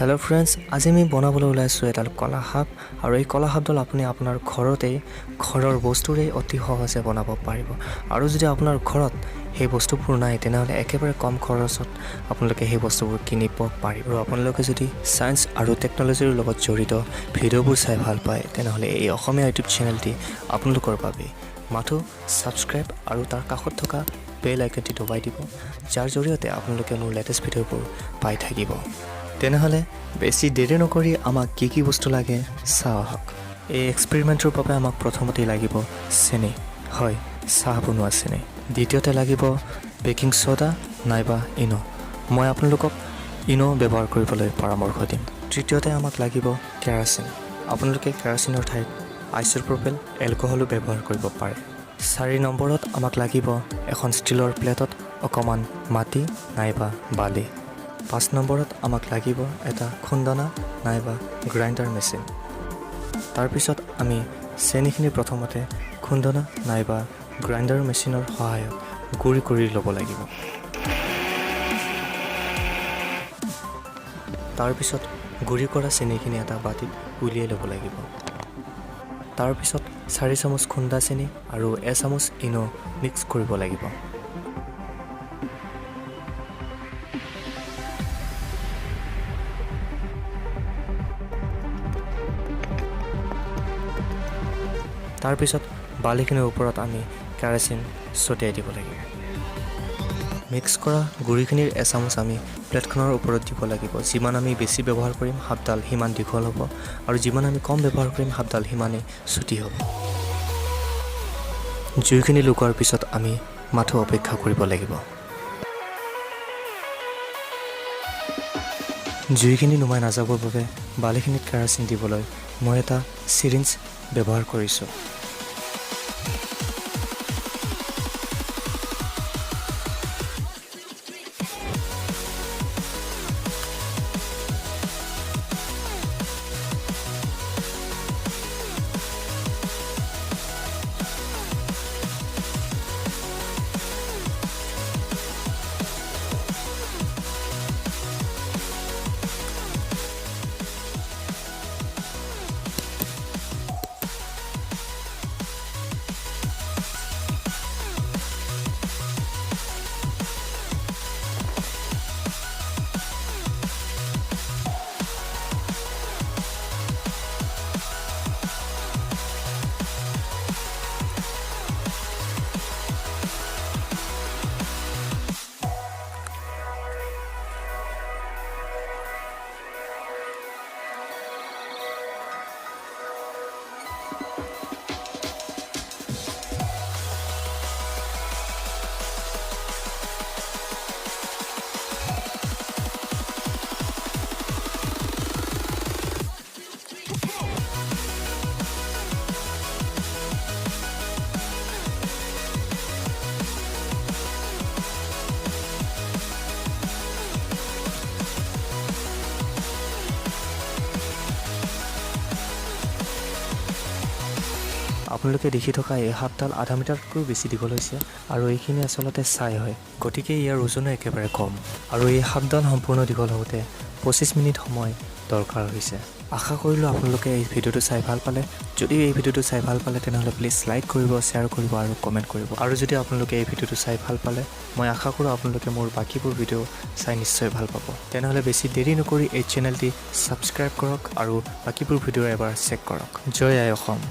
Hello' friends, আজি আমি বনাবলৈ ওলাইছোঁ এডাল কলা সাপ আৰু এই কলা সাপডাল আপুনি আপোনাৰ ঘৰতেই ঘৰৰ বস্তুৰে অতি সহজে বনাব পাৰিব। আৰু যদি আপোনাৰ ঘৰত সেই বস্তুবোৰ নাই তেনেহ'লে একেবাৰে কম খৰচত আপোনালোকে সেই বস্তুবোৰ কিনিব পাৰিব। আৰু আপোনালোকে যদি ছায়েন্স আৰু টেকন'লজিৰ লগত জড়িত ভিডিঅ'বোৰ চাই ভাল পায় তেনেহ'লে এই অসমীয়া ইউটিউব চেনেলটি আপোনালোকৰ বাবে মাথো ছাবস্ক্ৰাইব আৰু তাৰ কাষত থকা বেল আইকনটি দবাই দিব, যাৰ জৰিয়তে আপোনালোকে মোৰ লেটেষ্ট ভিডিঅ'বোৰ পাই থাকিব। তেনেহ'লে বেছি দেৰি নকৰি আমাক কি বস্তু লাগে চাওঁ আহক। এই এক্সপেৰিমেণ্টৰ বাবে আমাক প্ৰথমতেই লাগিব চেনি, হয় চাহ বনোৱা চেনি। দ্বিতীয়তে লাগিব বেকিং ছ'ডা নাইবা ইনো, মই আপোনালোকক ইনো ব্যৱহাৰ কৰিবলৈ পৰামৰ্শ দিম। তৃতীয়তে আমাক লাগিব কেৰাচিন, আপোনালোকে কেৰাচিনৰ ঠাইত আইচ'প্ৰপেল এলকহলো ব্যৱহাৰ কৰিব পাৰে। 4 নম্বৰত আমাক লাগিব এখন ষ্টীলৰ প্লেটত অকণমান মাটি নাইবা বালি। 5 নম্বৰত আমাক লাগিব এটা খুন্দনা নাইবা গ্ৰাইণ্ডাৰ মেচিন। তাৰপিছত আমি চেনিখিনি প্ৰথমতে খুন্দনা নাইবা গ্ৰাইণ্ডাৰ মেচিনৰ সহায়ত গুড়ি কৰি ল'ব লাগিব। তাৰপিছত গুড়ি কৰা চেনিখিনি এটা বাতিত উলিয়াই ল'ব লাগিব। তাৰপিছত 4 চামুচ খুন্দা চেনি আৰু 1 চামুচ ইনো মিক্স কৰিব লাগিব। তাৰপিছত বালিখিনিৰ ওপৰত আমি কেৰাচিন ছটিয়াই দিব লাগিব। মিক্স কৰা গুড়িখিনিৰ 1 চামুচ আমি প্লেটখনৰ ওপৰত দিব লাগিব। যিমান আমি বেছি ব্যৱহাৰ কৰিম সাপডাল সিমান দীঘল হ'ব আৰু যিমান আমি কম ব্যৱহাৰ কৰিম সাপডাল সিমানেই চুটি হ'ব। জুইখিনি লুকোৱাৰ পিছত আমি মাথো অপেক্ষা কৰিব লাগিব। জুইখিনি নুমাই নাযাবৰ বাবে বালিখিনিত কেৰাচিন দিবলৈ মই এটা চিৰিঞ্জ ব্যৱহাৰ কৰিছোঁ। আপোনালোকে দেখি থকা এই সাপডাল আধা মিটাৰতকৈও বেছি দীঘল হৈছে আৰু এইখিনি আচলতে ছাই হয়, গতিকে ইয়াৰ ওজনো একেবাৰে কম। আৰু এই সাপডাল সম্পূৰ্ণ দীঘল হওঁতে 25 মিনিট সময় দৰকাৰ হৈছে। আশা কৰিলোঁ আপোনালোকে এই ভিডিঅ'টো চাই ভাল পালে। যদি এই ভিডিঅ'টো চাই ভাল পালে তেনেহ'লে প্লিজ লাইক কৰিব, শ্বেয়াৰ কৰিব আৰু কমেণ্ট কৰিব। আৰু যদি আপোনালোকে এই ভিডিঅ'টো চাই ভাল পালে মই আশা কৰোঁ আপোনালোকে মোৰ বাকীবোৰ ভিডিঅ' চাই নিশ্চয় ভাল পাব। তেনেহ'লে বেছি দেৰি নকৰি এই চেনেলটি ছাবস্ক্ৰাইব কৰক আৰু বাকীবোৰ ভিডিঅ' এবাৰ চেক কৰক। জয় আই অসম।